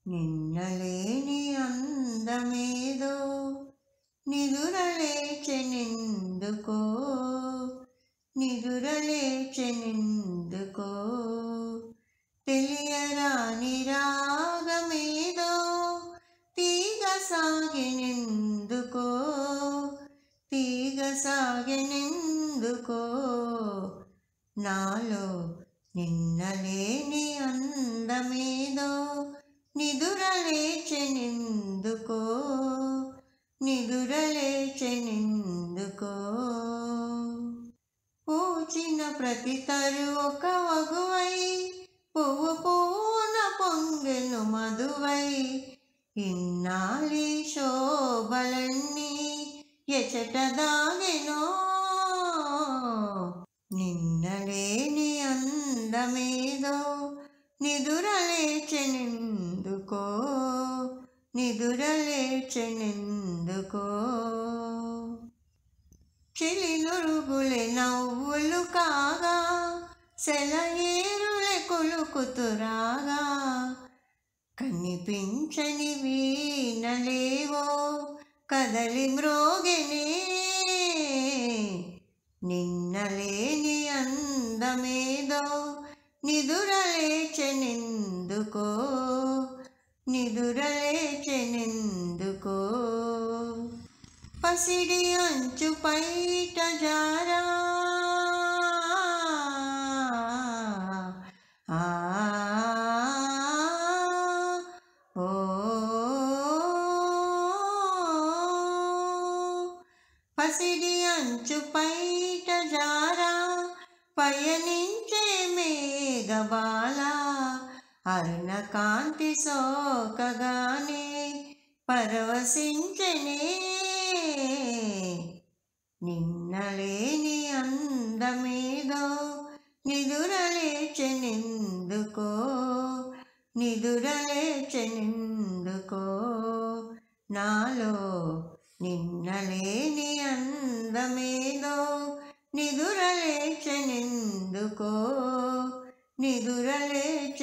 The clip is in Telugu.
నిన్నలేని అందమేదో నిదురలేచెనెందుకో నిదురలేచెనెందుకో తెలియరాని రాగమేదో తీగ సాగెనెందుకో తీగ సాగెనెందుకో నాలో నిన్నలేని అందమేదో నిదురలేచెనెందుకో నిదురలేచెనెందుకో పూచిన ప్రతి తరు ఒక వగువై పువ్వు పూన పొంగెను మధువై ఇన్నాళ్ళి శోభలన్నీ ఎచట దాగెనో నిన్నలేని అందమేదో నిదురలేచెనెందుకో నిదురలేచెనెందుకో చిలినురుగులే నవ్వులు కాగా సెలయేరులే కొలుకుతురాగా కనిపించని వీణలేవో కదలి మ్రోగెనే నిన్నలేని అందమేదో నిదురలేచెనెందుకో నిదురలేచెనెందుకో పసిడి అంచు పైట జారా ఓ పసిడి అంచు పైట జారా పయనించే మేఘబాల అరుణ కాంతి సోకగానే పరవశించెనే నిన్నలేని అందమేదో నిదురలేచెనెందుకో నిదురలేచెనెందుకో నాలో నిన్నలేని అందమేదో నిదురలేచెనెందుకో నిదురలేచెనెందుకో